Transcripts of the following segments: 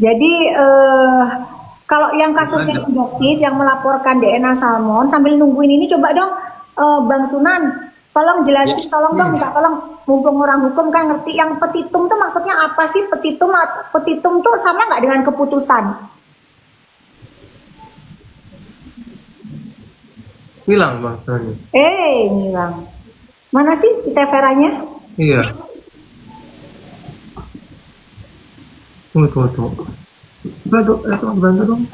Jadi kalau yang kasusnya induktif yang melaporkan DNA salmon sambil nungguin ini coba dong Bang Sunan, tolong jelasin, tolong dong minta tolong mumpung orang hukum kan ngerti yang petitum tuh maksudnya apa sih petitum? Petitum tuh sama nggak dengan keputusan? Hilang Bang Sony. Ngilang. Mana sih si Teveranya? Iya. Tunggu. Bantu dong.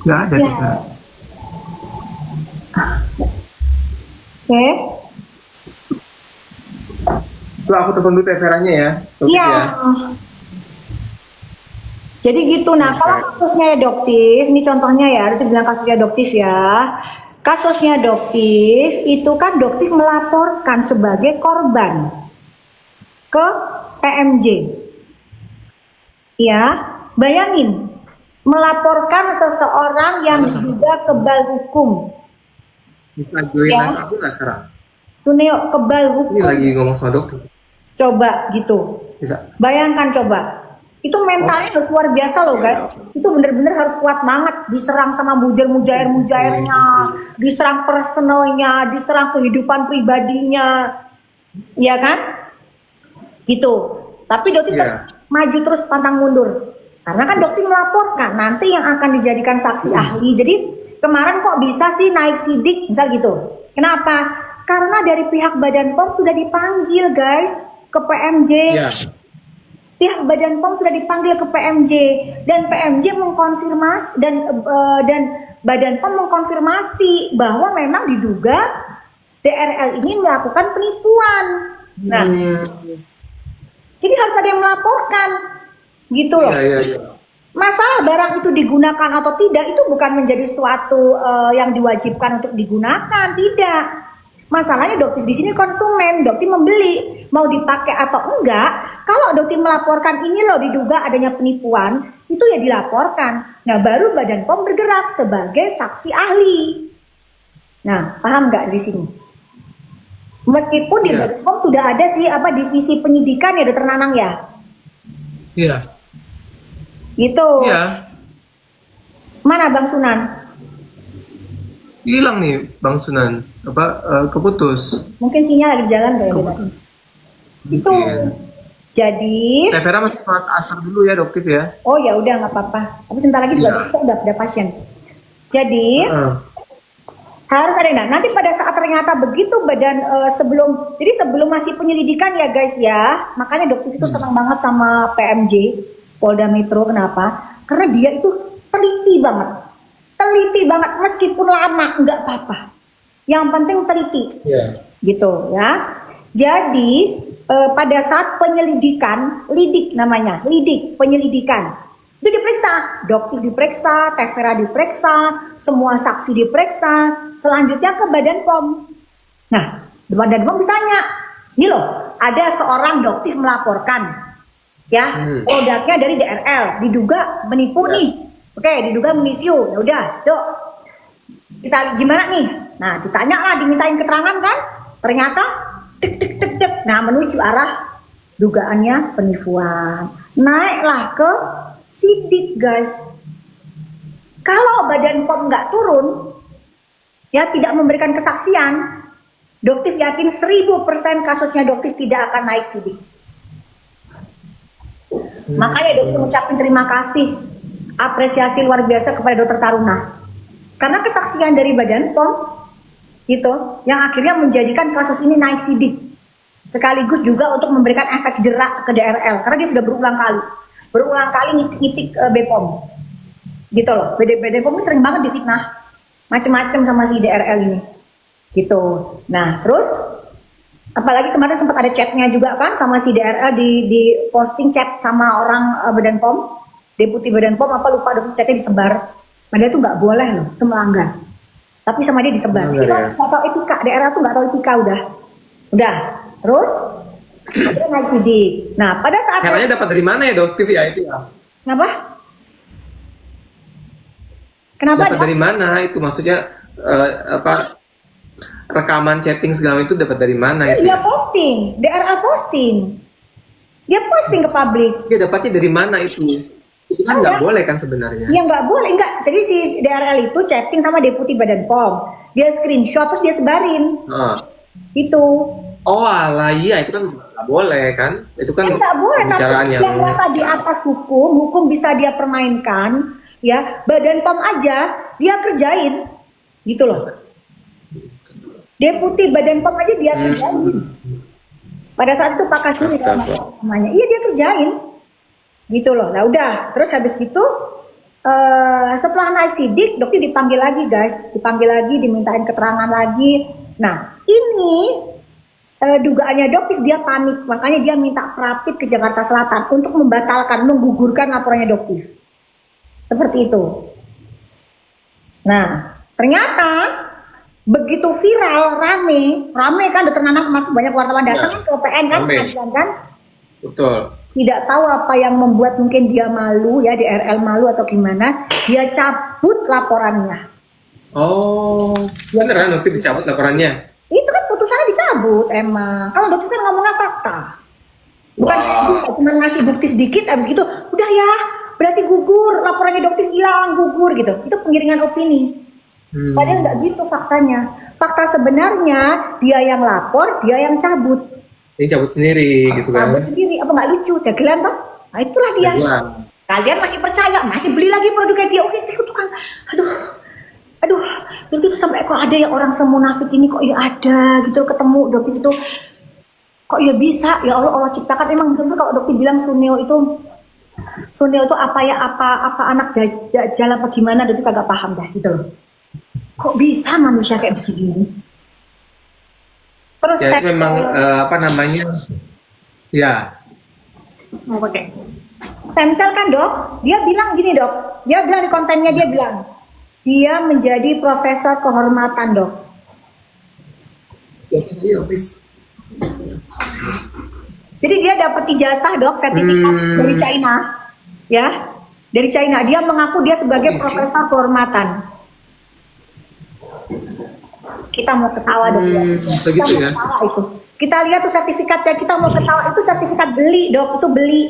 Nggak ada Ya. kita. Oke. Coba aku telepon dulu Teveranya ya. Iya. Jadi gitu. Nah, kalau kasusnya adoptif, ini contohnya ya, itu bilang kasusnya adoptif ya. Kasusnya adoptif, itu kan adoptif melaporkan sebagai korban ke PMJ. Ya, bayangin melaporkan seseorang yang diduga kebal hukum. Bisa join Ya. aku nggak sekarang? Tuh Neo, kebal Ini hukum. lagi ngomong sama dokter. Coba gitu. Bisa. Bayangkan coba. Itu mentalnya harus luar biasa loh guys. Itu bener-bener harus kuat banget. Diserang sama mujair-mujairnya, diserang personalnya, diserang kehidupan pribadinya. Iya kan? Gitu. Tapi Dokter tetap maju terus pantang mundur. Karena kan Dokter melaporkan nanti yang akan dijadikan saksi ahli. Jadi kemarin kok bisa sih naik sidik misal gitu. Kenapa? Karena dari pihak Badan POM sudah dipanggil guys ke PMJ. Iya. Pihak Badan POM sudah dipanggil ke PMJ dan PMJ mengkonfirmasi dan Badan POM mengkonfirmasi bahwa memang diduga DRL ini melakukan penipuan. Nah, jadi harus ada yang melaporkan, gitu loh. Iya. Masalah barang itu digunakan atau tidak itu bukan menjadi suatu yang diwajibkan untuk digunakan, tidak. Masalahnya Dokter di sini konsumen, Dokter membeli, mau dipakai atau enggak. Kalau Dokter melaporkan ini loh diduga adanya penipuan, itu ya dilaporkan. Nah, baru Badan POM bergerak sebagai saksi ahli. Nah, paham nggak di sini? Meskipun di Badan POM sudah ada sih divisi penyidikan ya, Dokter Nanang ya. Iya. Gitu. Iya. Mana Bang Sunan? Hilang nih Bang Sunan. Keputus. Mungkin sinyal lagi jalan kayak gitu. Itu. Jadi. Tevera masih sholat asar dulu ya Dokter ya. Oh ya udah nggak apa-apa. Tapi sebentar lagi juga udah pasien. Jadi harus ada. Nah, nanti pada saat ternyata begitu sebelum masih penyelidikan ya guys ya. Makanya Dokter itu senang banget sama PMJ Polda Metro. Kenapa? Karena dia itu teliti banget meskipun lama nggak apa-apa. Yang penting teliti. Gitu ya. Jadi pada saat penyelidikan, penyelidikan itu diperiksa, Dokter diperiksa, Tevera diperiksa, semua saksi diperiksa, selanjutnya ke Badan POM. Nah, Badan POM ditanya, ini loh, ada seorang Dokter melaporkan, ya, produknya dari DRL, diduga menipu nih, oke, diduga menipu, ya udah, Dok, kita gimana nih? Nah, ditanya lah, dimintain keterangan kan, ternyata tek, nah menuju arah dugaannya penipuan, naiklah ke sidik guys. Kalau Badan POM nggak turun, ya tidak memberikan kesaksian, Dokter yakin 1000% kasusnya Dokter tidak akan naik sidik. Makanya Dokter mengucapkan terima kasih, apresiasi luar biasa kepada Dokter Taruna, karena kesaksian dari Badan POM gitu, yang akhirnya menjadikan kasus ini naik sidik, sekaligus juga untuk memberikan efek jerak ke DRL, karena dia sudah berulang kali ngitik BPOM, gitu loh. BPOM ini sering banget difitnah, macem-macem sama si DRL ini, gitu. Nah, terus apalagi kemarin sempat ada chatnya juga kan sama si DRL di posting chat sama orang Badan POM, deputi Badan POM apa lupa, chatnya disebar, padahal itu nggak boleh loh, itu melanggar. Tapi sama dia disebar. Jadi nggak tahu etika, daerah tuh nggak tahu etika udah. Terus akhirnya naik sidik. Nah, pada saat katanya dapat dari mana ya Dokter ya itu ya? Kenapa? Dapat dari mana itu maksudnya rekaman chatting segala itu dapat dari mana itu? Dia posting, DRL posting. Dia posting ke publik. Dia dapatnya dari mana itu? Itu kan nggak boleh kan sebenarnya. Ya nggak boleh, nggak. Jadi si DRL itu chatting sama Deputi Badan POM. Dia screenshot terus dia sebarin. Ah. Itu. Oh alah, iya itu kan nggak boleh kan? Itu kan Ya nggak boleh, pembicaraan tapi yang yang merasa di atas hukum bisa dia permainkan. Ya, Badan POM aja dia kerjain. Gitu loh. Deputi Badan POM aja dia kerjain. Pada saat itu Pak Kasuri namanya. Iya dia kerjain. Gitu loh. Nah udah, terus habis gitu setelah naik sidik, dokter dipanggil lagi guys, dipanggil lagi, dimintain keterangan lagi. Nah ini dugaannya dokter dia panik, makanya dia minta Prapit ke Jakarta Selatan untuk membatalkan, menggugurkan laporannya dokter. Seperti itu. Nah ternyata begitu viral, rame kan dokter Nanang kemarin banyak wartawan datang kan ke PN kan, kan? Betul. Tidak tahu apa yang membuat mungkin dia malu ya, DRL malu atau gimana, dia cabut laporannya. Oh, beneran dokter dicabut laporannya? Itu kan putusannya dicabut emang. Kalau dokter kan ngomongnya fakta. Bukan cuma ngasih bukti sedikit, abis gitu, udah ya, berarti gugur, laporannya dokter hilang, gugur gitu. Itu penggiringan opini. Padahal nggak gitu faktanya. Fakta sebenarnya dia yang lapor, dia yang cabut. Ini cabut sendiri gitu kan? Cabut sendiri, apa nggak lucu? Dagelan toh? Nah itulah dia. Dagelan. Kalian masih percaya, masih beli lagi produknya dia. Oke, itu kan, aduh, dokter itu sampai kok ada yang orang semunafik ini kok ya ada gitu ketemu dokter itu. Kok ya bisa? Ya Allah ciptakan emang betul kalau dokter bilang Sunil itu apa anak dajjal apa gimana, dokter kagak paham dah gitu loh. Kok bisa manusia kayak begini? Terus ya itu memang apa namanya? Ya. Mau pakai stem cell kan dok? Dia bilang gini dok. Dia bilang di kontennya dia bilang dia menjadi profesor kehormatan dok. Jadi dia dapat ijazah dok, sertifikat dari China, ya, dari China. Dia mengaku dia sebagai profesor kehormatan. Kita mau ketawa dok ya. Kita begitu mau ya? ketawa itu. Kita lihat tuh sertifikatnya, kita mau ketawa itu sertifikat beli dok, itu beli.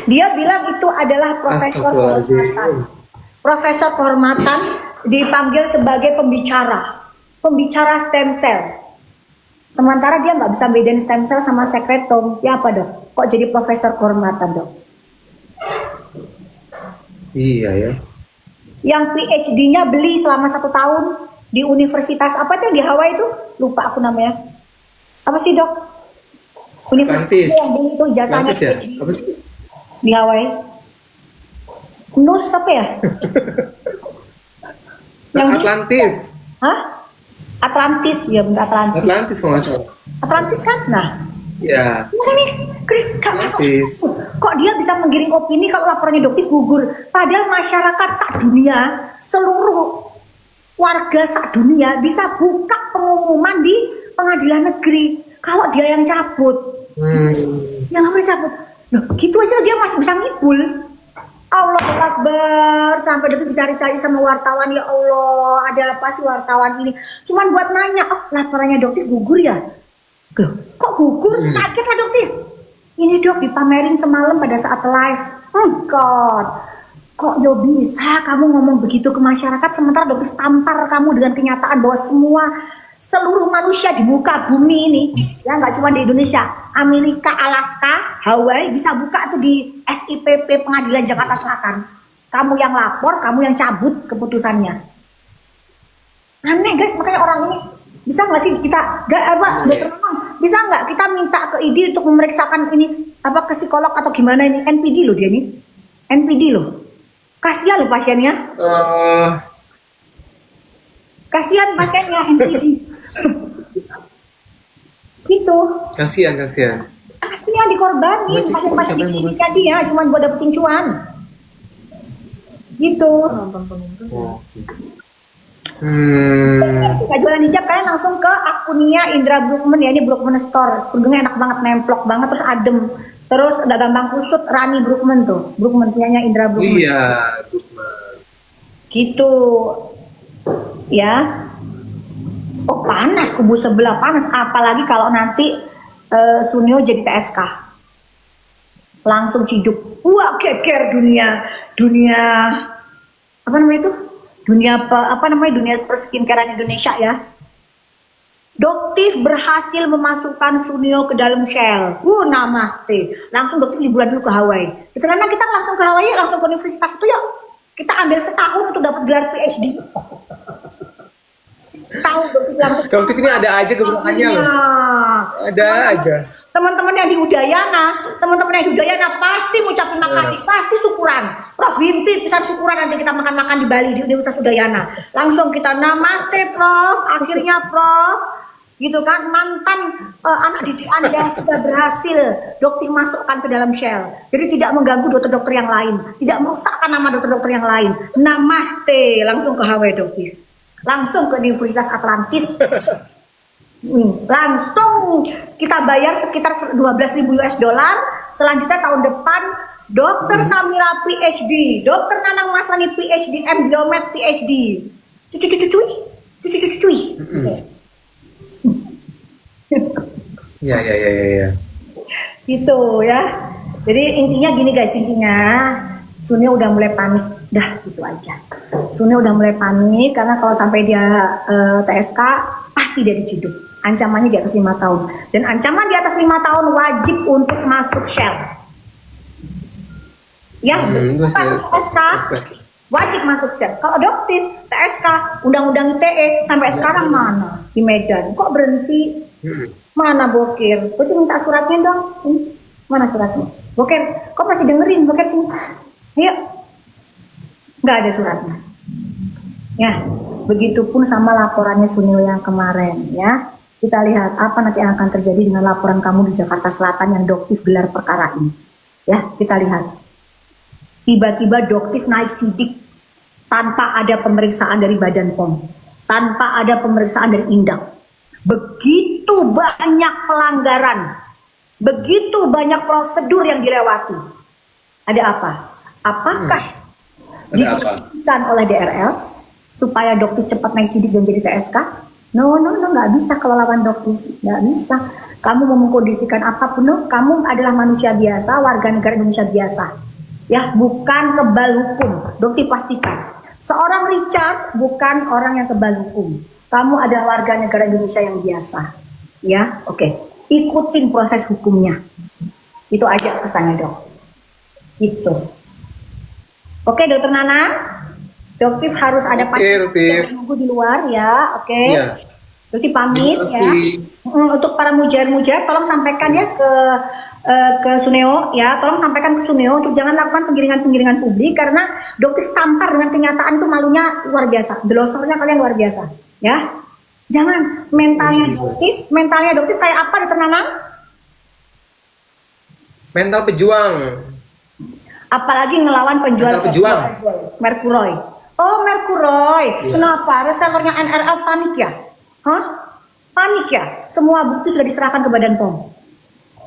Dia bilang itu adalah profesor kehormatan. Profesor kehormatan dipanggil sebagai pembicara stem cell. Sementara dia nggak bisa bedain stem cell sama sekretom. Ya apa dok? Kok jadi profesor kehormatan dok? Iya ya. Yang PhD-nya beli selama 1 tahun di universitas apa tuh di Hawaii itu? Lupa aku namanya. Apa sih dok? Universitas yang beli itu jasanya ya? Apa sih? Di Hawaii. Nus apa ya? Yang Atlantis. Hah? Atlantis, ya benar Atlantis. Atlantis kalau nggak salah. Atlantis kan? Nah, Iya. makanya gak masuk akal. Kok dia bisa menggiring opini kalau laporannya dokter gugur? Padahal masyarakat sak-dunia, seluruh warga sak-dunia bisa buka pengumuman di pengadilan negeri. Kalau dia yang cabut, yang namanya cabut, loh, gitu aja dia masih bisa ngibul. Allah Akbar, sampai itu dicari-cari sama wartawan. Ya Allah, ada apa sih wartawan ini? Cuman buat nanya, oh laporannya dokter gugur ya? Loh, kok gugur? Kaget lah dokter. Ini dok dipamerin semalam pada saat live. God, kok yo bisa kamu ngomong begitu ke masyarakat sementara dokter tampar kamu dengan kenyataan bahwa seluruh manusia di muka bumi ini, ya nggak cuma di Indonesia, Amerika, Alaska, Hawaii bisa buka tuh di SIPP Pengadilan Jakarta Selatan. Kamu yang lapor, kamu yang cabut keputusannya. Aneh guys, makanya orang ini bisa nggak sih kita dokter Memang bisa nggak kita minta ke ID untuk memeriksakan ini apa ke psikolog atau gimana ini? NPD loh dia ini, NPD loh. Kasihan loh pasiennya. Kasihan pasiennya NPD. Gitu. Kasihan. Kasihan dikorbanin pasien-pasien klinisnya dia cuma buat dapetin cuan. Gitu. Nggak jualan hijab, kalian langsung ke akunnya Indra Brookman ya, ini Brookman Store. Kerudungnya enak banget, nemplok banget, terus adem, terus nggak gampang kusut. Rani Brookman tuh, Brookman punyanya Indra Brookman. Iya, Brookman. Gitu, ya. Oh panas, kubu sebelah panas, apalagi kalau nanti Sunio jadi TSK. langsung ciduk. Wah, geger dunia apa namanya itu? Dunia perskincarean Indonesia ya. Doktif berhasil memasukkan Sunio ke dalam Shell. Namaste. Langsung Doktif liburan dulu ke Hawaii. Itu karena kita langsung ke Hawaii, langsung ke universitas itu yuk. Kita ambil setahun untuk dapat gelar PhD. Setahun Doktif langsung. Doktif ini ada aja gebrakannya loh. Ada aja. Teman-teman yang di Udayana pasti ngucapin makasih, pasti syukuran. Prof, Wimpi bisa syukuran nanti kita makan-makan di Bali di Universitas Udayana. Langsung kita namaste Prof, akhirnya Prof. Gitu kan, mantan anak didik Anda sudah berhasil Doktif masukkan ke dalam Shell. Jadi tidak mengganggu dokter-dokter yang lain, tidak merusakkan nama dokter-dokter yang lain. Namaste, langsung ke Hawaii Doktif. Langsung ke Universitas Atlantis. Langsung kita bayar sekitar 12.000 US dollar. Selanjutnya tahun depan Dokter Samira PhD, Dokter Nanang Masani PhD, M Biomed PhD. Cuy. Ya. Gitu ya. Jadi intinya gini guys, Sunio udah mulai panik. Dah gitu aja. Sunio udah mulai panik karena kalau sampai dia TSK pasti dia diciduk. Ancamannya di atas 5 tahun. Dan ancaman di atas 5 tahun wajib untuk masuk Shell. Ya, masuk TSK wajib masuk Shell. Kalau Doktif, TSK, Undang-Undang ITE sampai sekarang mana? Di Medan. Kok berhenti? Mana Bokir? Berarti minta suratnya dong. Mana suratnya? Bokir, kok masih dengerin? Bokir sini. Ayo. Nggak ada suratnya. Ya, begitupun sama laporannya Sunil yang kemarin ya. Kita lihat apa nanti yang akan terjadi dengan laporan kamu di Jakarta Selatan yang Doktif gelar perkara ini. Ya, kita lihat. Tiba-tiba Doktif naik sidik tanpa ada pemeriksaan dari Badan POM, tanpa ada pemeriksaan dari Indak. Begitu banyak pelanggaran, begitu banyak prosedur yang dilewati. Ada apa? Apakah dilakukan oleh DRL supaya Doktif cepat naik sidik dan jadi TSK? No, nggak bisa kalau lawan Doktif, nggak bisa. Kamu mau mengkondisikan apapun, no, kamu adalah manusia biasa, warga negara Indonesia biasa. Ya, bukan kebal hukum. Doktif pastikan. Seorang Richard bukan orang yang kebal hukum. Kamu adalah warga negara Indonesia yang biasa. Ya, oke. Ikutin proses hukumnya. Itu aja pesannya dok. Gitu. Oke, Dokter Nana. Doktif harus ada pasien yang menunggu di luar ya. Oke. Iya. Doktif pamit ya. Untuk para mujair-mujair, tolong sampaikan ya ke Suneo ya, tolong sampaikan ke Suneo untuk jangan lakukan penggiringan publik karena Doktif tampar dengan kenyataan itu malunya luar biasa, delosornya kalian luar biasa ya. Jangan mentalnya Doktif kayak apa Dokter Nanang? Mental pejuang. Apalagi ngelawan penjual Mercuroy. Oh Mercuroy, kenapa resellernya NRL panik ya? Panik ya? Semua bukti sudah diserahkan ke Badan POM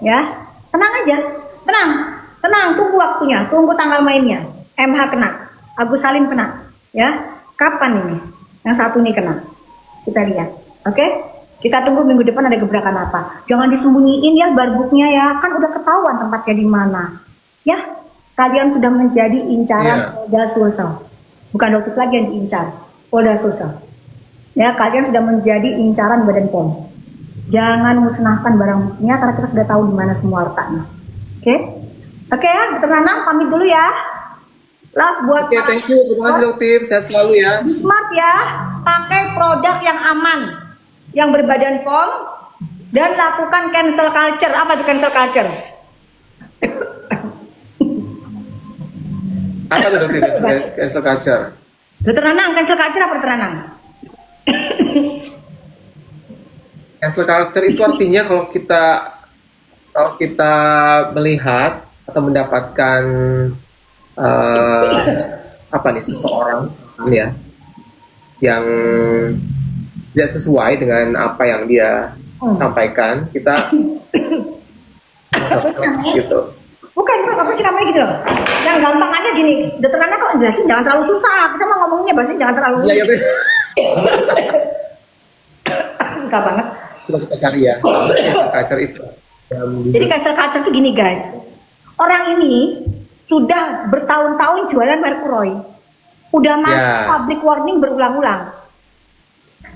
ya. Tenang aja, tenang, tunggu waktunya, tunggu tanggal mainnya. MH kena, Agus Salim kena, ya. Kapan ini? Yang satu ini kena. Kita lihat, oke? Kita tunggu minggu depan ada gebrakan apa. Jangan disembunyiin ya barbuknya ya, kan udah ketahuan tempatnya di mana. Ya, kalian sudah menjadi incaran Polda Sulsel. Bukan Doktif lagi yang diincar, Polda Sulsel. Ya, kalian sudah menjadi incaran Badan POM. Jangan musnahkan barang buktinya karena kita sudah tahu di mana semua letaknya. Oke ya, Dokter Nanang pamit dulu ya. Love buat thank you. Terima kasih Doktif, sehat selalu ya. Be smart ya, pakai produk yang aman, yang berbadan POM dan lakukan cancel culture. Apa itu cancel culture? Apa tuh Doktif cancel culture? Dokter Nanang, cancel culture apa Dokter Nanang? Cancel culture itu artinya kalau kita melihat atau mendapatkan seseorang ya yang tidak sesuai dengan apa yang dia sampaikan, kita gitu. Bukan, apa sih namanya gitu loh. Yang gampangannya gini, Dokter Nana kok jelasin jangan terlalu susah. Kita mau ngomonginnya bahasanya jangan terlalu susah banget. Kita cari ya, cancel culture itu. Jadi cancel culture itu gini guys. Orang ini sudah bertahun-tahun jualan Mercuroy. Udah masuk Ya. public warning berulang-ulang.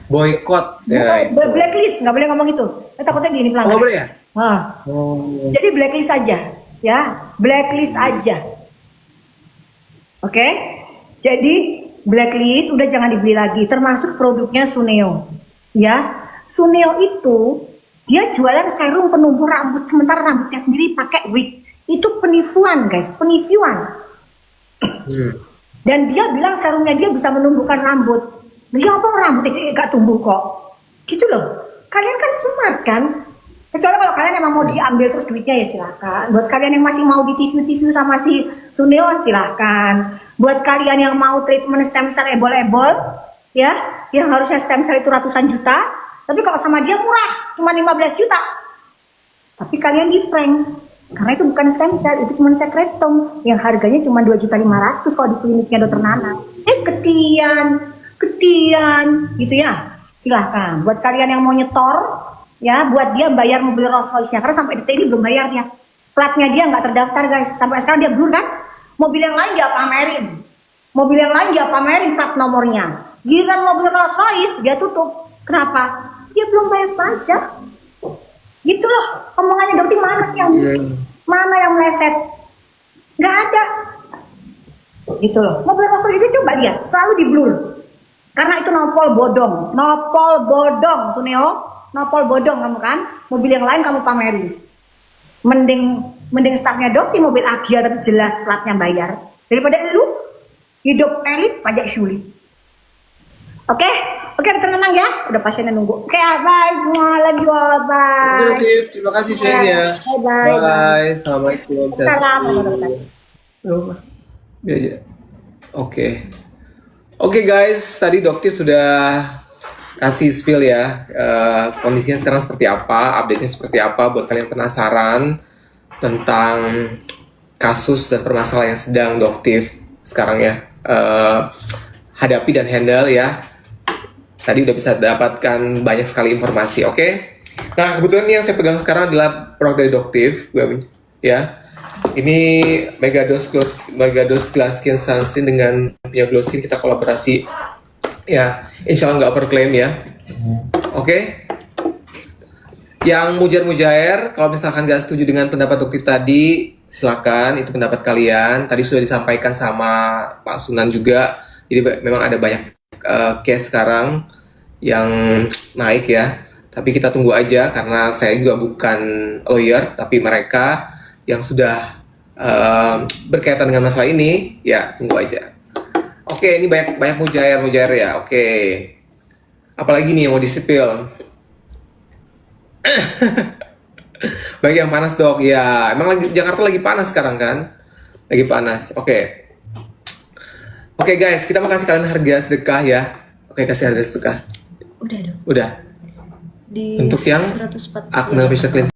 Boykot. Ya, itu. Blacklist, nggak boleh ngomong itu. Takutnya gini Oh, pelanggaran. nggak boleh ya? Nah, Oh. jadi blacklist aja, ya, blacklist aja. Oke? Jadi blacklist udah jangan dibeli lagi, termasuk produknya Suneo. Ya, Suneo itu dia jualan serum penumbuh rambut, sementara rambutnya sendiri pakai wig. Itu penipuan, guys, penipuan. Hmm. Dan dia bilang serumnya dia bisa menumbuhkan rambut. Dia apa rambutnya gak tumbuh kok? Gitu loh. Kalian kan smart kan? Kecuali kalau kalian emang mau diambil terus duitnya ya silakan. Buat kalian yang masih mau di TV sama si Suneo silahkan. Buat kalian yang mau treatment stem cell ebol-ebol, ya, yang harusnya stem cell itu ratusan juta, tapi kalau sama dia murah, cuma 15 juta. Tapi kalian di prank. Karena itu bukan stem cell, itu cuma sekretom yang harganya cuma 2.500.000 kalau di kliniknya Dokter Nana. Ketian, gitu ya. Silahkan. Buat kalian yang mau nyetor, ya, buat dia bayar mobil Rolls Royce-nya. Karena sampai detik ini belum bayarnya. Platnya dia nggak terdaftar, guys. Sampai sekarang dia blur kan? Mobil yang lain dia pamerin. Mobil yang lain dia pamerin plat nomornya. Giliran mobil Rolls Royce dia tutup. Kenapa? Dia belum bayar pajak. Gitu loh. Omongannya Dokter mana sih yang bisik? Mana yang meleset? Nggak ada. Gitu loh. Mobil Rolls Royce itu coba lihat, selalu di blur. Karena itu nopol bodong, Suneo, nopol bodong kamu kan. Mobil yang lain kamu pamerin. Mending startnya Dokter mobil Agia tapi jelas platnya bayar. Daripada lu hidup elit pajak sulit. Oke, tenang ya. Udah pasiennya nunggu. Oke, bye. Love you all, bye. Oke, terima kasih share-nya. Bye. Bye. Assalamualaikum. Assalamualaikum. Oh, dia aja. Oke guys, tadi Dokter sudah kasih spill ya, kondisinya sekarang seperti apa, update-nya seperti apa buat kalian penasaran tentang kasus dan permasalahan yang sedang Dokter sekarang ya hadapi dan handle ya. Tadi udah bisa dapatkan banyak sekali informasi, oke? Nah, kebetulan yang saya pegang sekarang adalah produk dari Dokter, ya. Ini Megadose Glass Skin Sunscreen dengan punya Glow Skin kita kolaborasi. Ya, insya Allah nggak overclaim ya. Oke. Yang mujar-mujair, kalau misalkan nggak setuju dengan pendapat Dokter tadi, silakan, itu pendapat kalian. Tadi sudah disampaikan sama Pak Sunan juga. Jadi memang ada banyak case sekarang yang naik ya. Tapi kita tunggu aja karena saya juga bukan lawyer, tapi mereka yang sudah berkaitan dengan masalah ini, ya tunggu aja. Oke, ini banyak mujair ya. Oke. Apalagi nih yang mau disipil? Baik yang panas dok, ya. Emang Jakarta lagi panas sekarang kan? Lagi panas. Oke guys, kita mau kasih kalian harga sedekah ya. Oke, kasih harga sedekah. Udah dong. Udah. Di Untuk yang 140. Acne Facial Cleanser